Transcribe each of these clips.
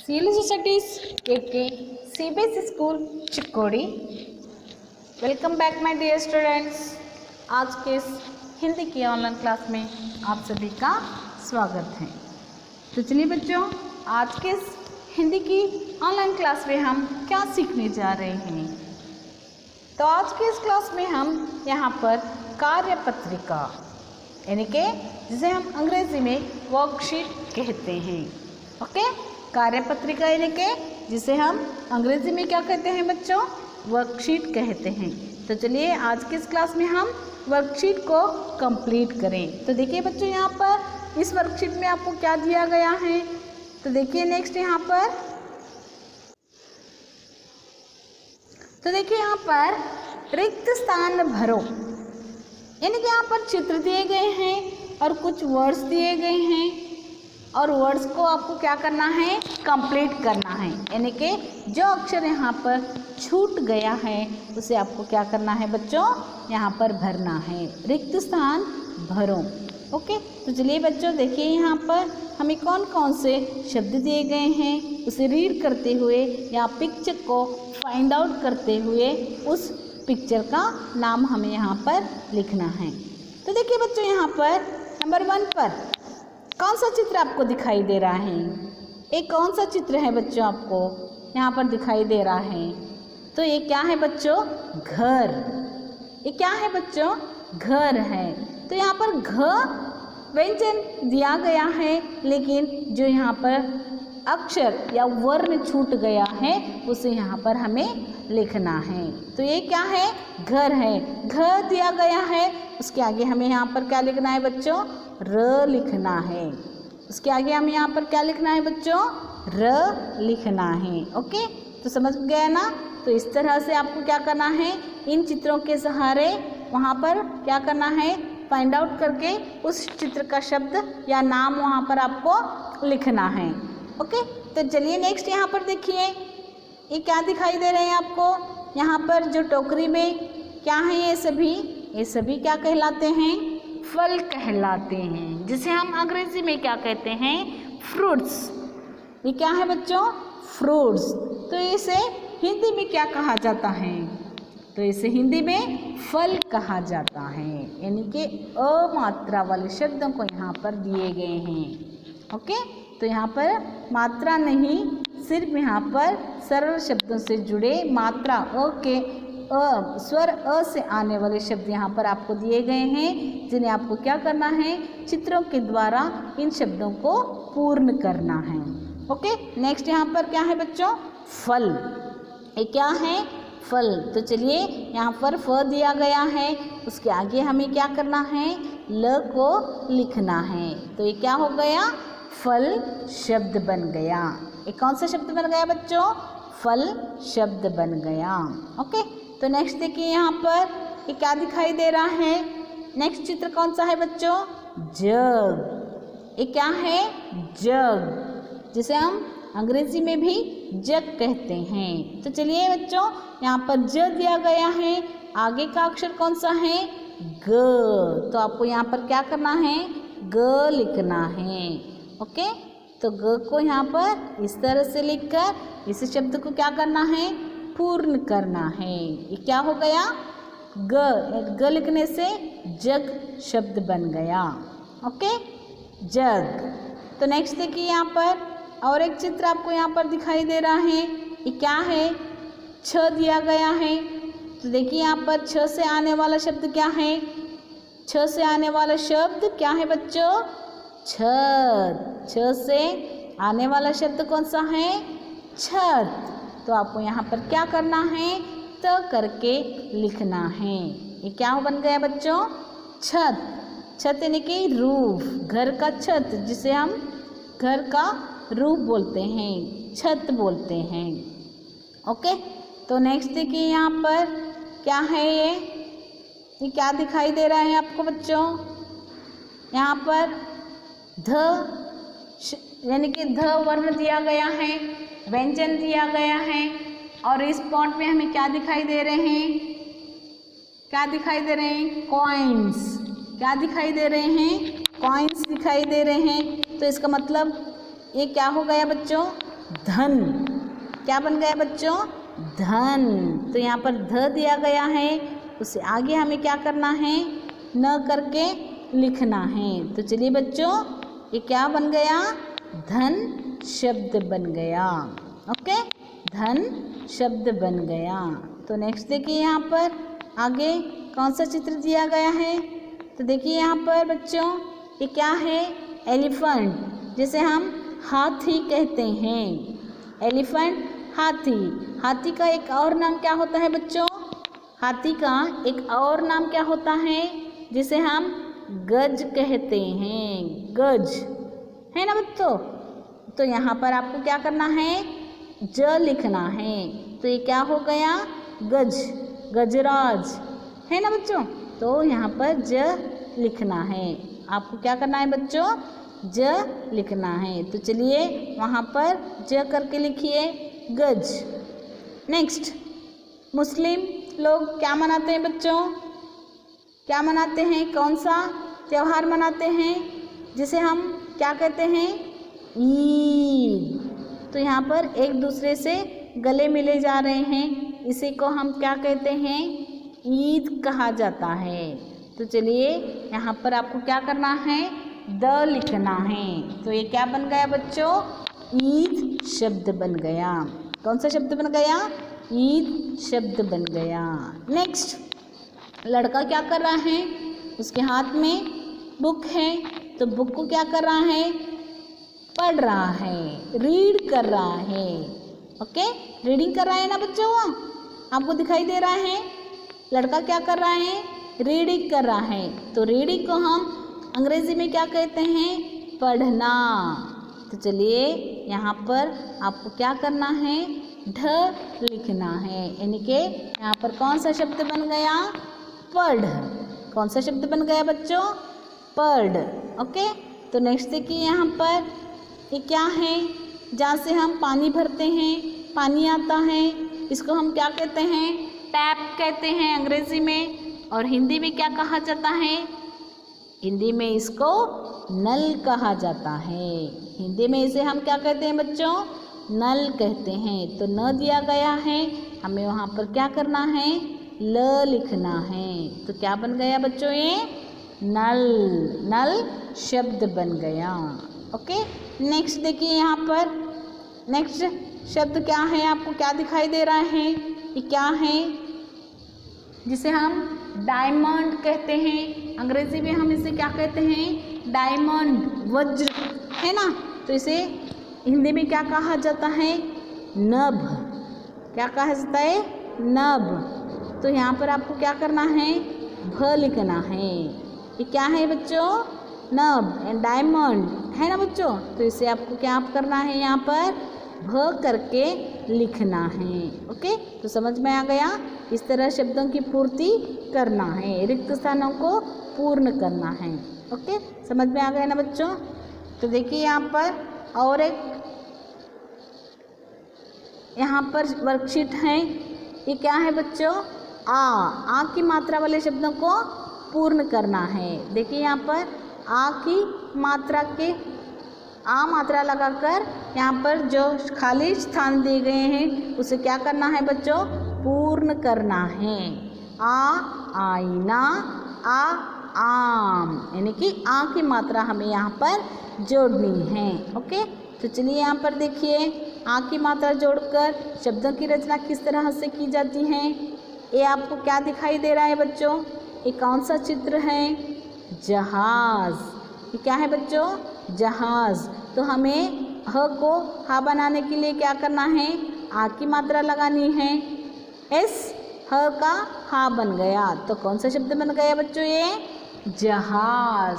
CLS Studies के CBSE school Chikkodi. Welcome back my dear students. आज के इस हिंदी की ऑनलाइन क्लास में आप सभी का स्वागत है। तो चलिए बच्चों, आज के इस हिंदी की ऑनलाइन क्लास में हम क्या सीखने जा रहे हैं। तो आज की इस क्लास में हम यहाँ पर कार्यपत्रिका यानी कि जिसे हम अंग्रेजी में वर्कशीट कहते हैं। ओके, कार्यपत्रिका यानी कि जिसे हम अंग्रेजी में क्या कहते हैं बच्चों, वर्कशीट कहते हैं। तो चलिए आज की इस क्लास में हम वर्कशीट को कंप्लीट करें। तो देखिए बच्चों, यहाँ पर इस वर्कशीट में आपको क्या दिया गया है। तो देखिए नेक्स्ट यहाँ पर, तो देखिए यहाँ पर रिक्त स्थान भरो यानी कि यहाँ पर चित्र दिए गए हैं और कुछ वर्ड्स दिए गए हैं और वर्ड्स को आपको क्या करना है, कंप्लीट करना है। यानी कि जो अक्षर यहाँ पर छूट गया है उसे आपको क्या करना है बच्चों, यहाँ पर भरना है। रिक्त स्थान भरो। ओके, तो चलिए बच्चों देखिए यहाँ पर हमें कौन कौन से शब्द दिए गए हैं उसे रीड करते हुए या पिक्चर को फाइंड आउट करते हुए उस पिक्चर का नाम हमें यहाँ पर लिखना है। तो देखिए बच्चों, यहाँ पर नंबर 1 पर कौन सा चित्र आपको दिखाई दे रहा है। एक कौन सा चित्र है बच्चों आपको यहाँ पर दिखाई दे रहा है। तो ये क्या है बच्चों, घर। ये क्या है बच्चों, घर है। तो यहाँ पर घ व्यंजन दिया गया है, लेकिन जो यहाँ पर अक्षर या वर्ण छूट गया है उसे यहाँ पर हमें लिखना है। तो ये क्या है, घर है। घर दिया गया है, उसके आगे हमें यहाँ पर क्या लिखना है बच्चों, र लिखना है। उसके आगे हमें यहाँ पर क्या लिखना है बच्चों, र लिखना है। ओके, तो समझ गया ना। तो इस तरह से आपको क्या करना है, इन चित्रों के सहारे वहाँ पर क्या करना है, फाइंड आउट करके उस चित्र का शब्द या नाम वहाँ पर आपको लिखना है। ओके, तो चलिए नेक्स्ट यहाँ पर देखिए, ये क्या दिखाई दे रहे हैं आपको। यहाँ पर जो टोकरी में क्या है, ये सभी क्या कहलाते हैं, फल कहलाते हैं, जिसे हम अंग्रेजी में क्या कहते हैं, फ्रूट्स। ये क्या है बच्चों, फ्रूट्स। तो इसे हिंदी में क्या कहा जाता है, तो इसे हिंदी में फल कहा जाता है। यानी कि अमात्रा वाले शब्दों को यहाँ पर दिए गए हैं। ओके, तो यहाँ पर मात्रा नहीं, सिर्फ यहाँ पर सरल शब्दों से जुड़े मात्रा अ के स्वर अ से आने वाले शब्द यहाँ पर आपको दिए गए हैं, जिन्हें आपको क्या करना है, चित्रों के द्वारा इन शब्दों को पूर्ण करना है। ओके, नेक्स्ट यहाँ पर क्या है बच्चों, फल। ये क्या है, फल। तो चलिए यहाँ पर फ दिया गया है, उसके आगे हमें क्या करना है, ल को लिखना है। तो ये क्या हो गया, फल शब्द बन गया। ये कौन सा शब्द बन गया बच्चों, फल शब्द बन गया। ओके, तो नेक्स्ट देखिए यहाँ पर ये क्या दिखाई दे रहा है। नेक्स्ट चित्र कौन सा है बच्चों, जग। ये क्या है, जग, जिसे हम अंग्रेजी में भी जग कहते हैं। तो चलिए बच्चों, यहाँ पर ज दिया गया है, आगे का अक्षर कौन सा है, ग। तो आपको यहाँ पर क्या करना है, ग लिखना है। ओके, तो ग को यहाँ पर इस तरह से लिखकर इस शब्द को क्या करना है, पूर्ण करना है। ये क्या हो गया, ग लिखने से जग शब्द बन गया। ओके, जग। तो नेक्स्ट देखिए यहाँ पर और एक चित्र आपको यहाँ पर दिखाई दे रहा है। ये क्या है, छ दिया गया है। तो देखिए यहाँ पर छ से आने वाला शब्द क्या है, छ से आने वाला शब्द क्या है बच्चों, छत। छ से आने वाला शब्द कौन सा है, छत। तो आपको यहाँ पर क्या करना है, त करके लिखना है। ये क्या बन गया बच्चों, छत। छत यानी कि रूफ, घर का छत, जिसे हम घर का रूफ बोलते हैं, छत बोलते हैं। ओके, तो नेक्स्ट देखिए यहाँ पर क्या है, ये क्या दिखाई दे रहा है आपको बच्चों, यहाँ पर ध यानी कि ध वर्ण दिया गया है, व्यंजन दिया गया है, और इस पॉट में हमें क्या दिखाई दे रहे हैं, क्या दिखाई दे रहे हैं, कॉइन्स। क्या दिखाई दे रहे हैं, कॉइन्स दिखाई दे रहे हैं। तो इसका मतलब ये क्या हो गया बच्चों, धन। क्या बन गया बच्चों? धन। तो यहाँ पर ध दिया गया है, उससे आगे हमें क्या करना है? न करके लिखना है। तो चलिए बच्चों, ये क्या बन गया? धन शब्द बन गया। ओके, धन शब्द बन गया। तो नेक्स्ट देखिए यहाँ पर आगे कौन सा चित्र दिया गया है। तो देखिए यहाँ पर बच्चों, ये क्या है? एलिफेंट, जिसे हम हाथी कहते हैं। एलिफेंट, हाथी। हाथी का एक और नाम क्या होता है बच्चों? हाथी का एक और नाम क्या होता है? जिसे हम गज कहते हैं। गज है ना बच्चों? तो यहाँ पर आपको क्या करना है? ज लिखना है। तो ये क्या हो गया? गज, गजराज है ना बच्चों? तो यहाँ पर ज लिखना है। आपको क्या करना है बच्चों? ज लिखना है। तो चलिए वहाँ पर ज करके लिखिए, गज। नेक्स्ट, मुस्लिम लोग क्या मनाते हैं बच्चों? क्या मनाते हैं? कौन सा त्यौहार मनाते हैं? जिसे हम क्या कहते हैं? ईद। तो यहाँ पर एक दूसरे से गले मिले जा रहे हैं, इसी को हम क्या कहते हैं? ईद कहा जाता है। तो चलिए यहाँ पर आपको क्या करना है? द लिखना है। तो ये क्या बन गया बच्चों? ईद शब्द बन गया। कौन सा शब्द बन गया? ईद शब्द बन गया। नेक्स्ट, लड़का क्या कर रहा है? उसके हाथ में बुक है, तो बुक को क्या कर रहा है? पढ़ रहा है, रीड कर रहा है। ओके, रीडिंग कर रहा है ना बच्चों? आपको दिखाई दे रहा है लड़का क्या कर रहा है? रीडिंग कर रहा है। तो रीडिंग को हम अंग्रेजी में क्या कहते हैं? पढ़ना। तो चलिए यहाँ पर आपको क्या करना है? ढ लिखना है, यानी कि यहाँ पर कौन सा शब्द बन गया? पढ़। कौन सा शब्द बन गया बच्चों? पढ़। ओके, तो नेक्स्ट देखिए यहाँ पर ये क्या है? जहाँ से हम पानी भरते हैं, पानी आता है, इसको हम क्या कहते हैं? टैप कहते हैं अंग्रेजी में। और हिंदी में क्या कहा जाता है? हिंदी में इसको नल कहा जाता है। हिंदी में इसे हम क्या कहते हैं बच्चों? नल कहते हैं। तो न दिया गया है, हमें वहाँ पर क्या करना है? ल लिखना है। तो क्या बन गया बच्चों? ये नल। नल शब्द बन गया। ओके, नेक्स्ट देखिए यहाँ पर नेक्स्ट शब्द क्या है? आपको क्या दिखाई दे रहा है? ये क्या है? जिसे हम डायमंड कहते हैं। अंग्रेजी में हम इसे क्या कहते हैं? डायमंड, वज्र है ना? तो इसे हिंदी में क्या कहा जाता है? नभ। क्या कहा जाता है? नभ। तो यहाँ पर आपको क्या करना है? भ लिखना है। ये क्या है बच्चों? नभ एंड डायमंड है ना बच्चों? तो इसे आपको क्या करना है? यहाँ पर भ करके लिखना है। ओके, तो समझ में आ गया? इस तरह शब्दों की पूर्ति करना है, रिक्त स्थानों को पूर्ण करना है। ओके, समझ में आ गया ना बच्चों? तो देखिए यहाँ पर और एक यहाँ पर वर्कशीट है। ये क्या है बच्चों? आ की मात्रा वाले शब्दों को पूर्ण करना है। देखिए यहाँ पर आ की मात्रा के आ मात्रा लगाकर यहाँ पर जो खाली स्थान दिए गए हैं उसे क्या करना है बच्चों? पूर्ण करना है। आ आईना, आ आम, यानी कि आ की मात्रा हमें यहाँ पर जोड़नी है। ओके, तो चलिए यहाँ पर देखिए आ की मात्रा जोड़कर शब्दों की रचना किस तरह से की जाती है। ये आपको क्या दिखाई दे रहा है बच्चों? ये कौन सा चित्र है? जहाज। ये क्या है बच्चों? जहाज। तो हमें ह को हा बनाने के लिए क्या करना है? आ की मात्रा लगानी है। एस ह का हा बन गया। तो कौन सा शब्द बन गया बच्चों? ये जहाज।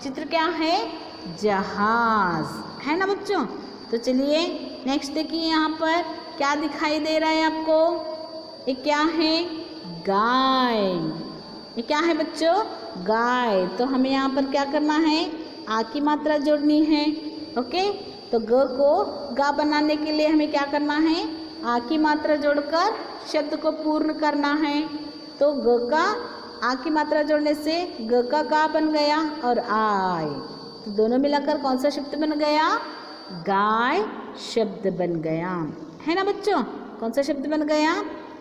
चित्र क्या है? जहाज है ना बच्चों? तो चलिए नेक्स्ट देखिए यहाँ पर क्या दिखाई दे रहा है आपको? ये क्या है? गाय। ये क्या है बच्चों? गाय। तो हमें यहाँ पर क्या करना है? आ की मात्रा जोड़नी है। ओके, तो ग को गा बनाने के लिए हमें क्या करना है? आ की मात्रा जोड़कर शब्द को पूर्ण करना है। तो ग का आ की मात्रा जोड़ने से ग का गा बन गया और आय। तो दोनों मिलाकर कौन सा शब्द बन गया? गाय शब्द बन गया, है ना बच्चों। कौन सा शब्द बन गया,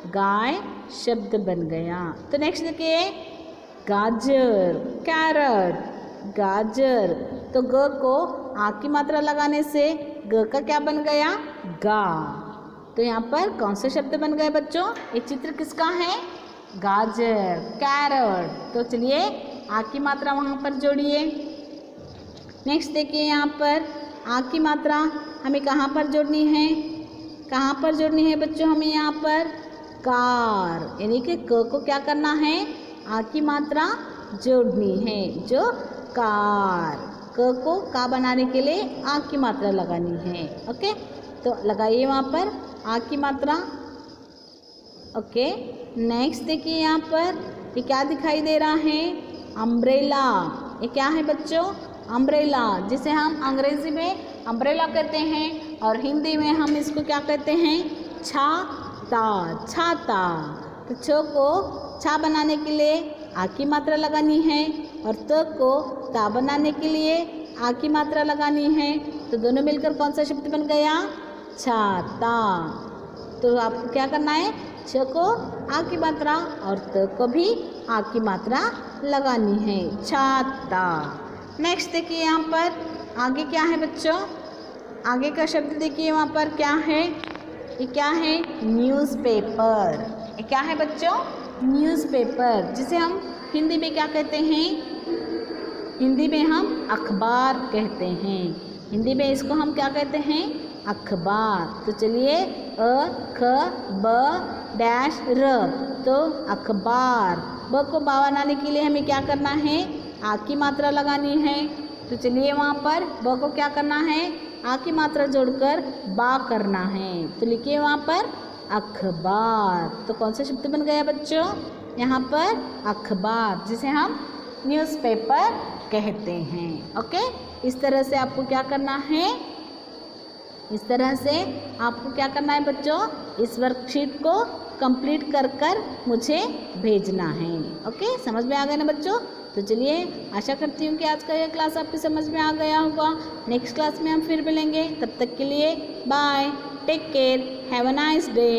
गाय शब्द बन गया। तो नेक्स्ट देखिए गाजर, कैरट, गाजर। तो ग को आ की मात्रा लगाने से ग का क्या बन गया, गा। तो यहाँ पर कौन सा शब्द बन गए बच्चों, ये चित्र किसका है, गाजर, कैरट। तो चलिए आ की मात्रा वहाँ पर जोड़िए। नेक्स्ट देखिए यहाँ पर आ की मात्रा हमें कहाँ पर जोड़नी है, कहाँ पर जोड़नी है बच्चों, हमें यहाँ पर कार, यानी कि क को क्या करना है, आ की मात्रा जोड़नी है, जो कार। क को का बनाने के लिए आ की मात्रा लगानी है। ओके, तो लगाइए वहाँ पर आ की मात्रा। ओके, नेक्स्ट देखिए यहाँ पर ये क्या दिखाई दे रहा है, अम्ब्रेला। ये क्या है बच्चों, अम्ब्रेला, जिसे हम अंग्रेजी में अम्ब्रेला कहते हैं और हिंदी में हम इसको क्या कहते हैं, छाता, छाता। तो छ को छा बनाने के लिए आ की मात्रा लगानी है और त को ता बनाने के लिए आ की मात्रा लगानी है। तो दोनों मिलकर कौन सा शब्द बन गया, छाता। तो आपको क्या करना है, छ को आ की मात्रा और त को भी आ की मात्रा लगानी है, छाता। नेक्स्ट देखिए यहाँ पर आगे क्या है बच्चों, आगे का शब्द देखिए वहाँ पर क्या है, ये क्या है, न्यूज़पेपर। ये क्या है बच्चों, न्यूज़पेपर, जिसे हम हिंदी में क्या कहते हैं, हिंदी में हम अखबार कहते हैं। हिंदी में इसको हम क्या कहते हैं, अखबार। तो चलिए अ ख ब डैश र, तो अखबार। ब को बा बनाने के लिए हमें क्या करना है, आ की मात्रा लगानी है। तो चलिए वहाँ पर ब को क्या करना है, आ की मात्रा जोड़कर बा करना है। तो लिखिए वहाँ पर अखबार। तो कौन सा शब्द बन गया बच्चों, यहाँ पर अखबार, जिसे हम न्यूज़पेपर कहते हैं। ओके, इस तरह से आपको क्या करना है, इस तरह से आपको क्या करना है बच्चों, इस वर्कशीट को कंप्लीट कर कर मुझे भेजना है। ओके, समझ में आ गया ना बच्चों। तो चलिए आशा करती हूँ कि आज का यह क्लास आपकी समझ में आ गया होगा। नेक्स्ट क्लास में हम फिर मिलेंगे, तब तक के लिए bye, take care, have a nice day.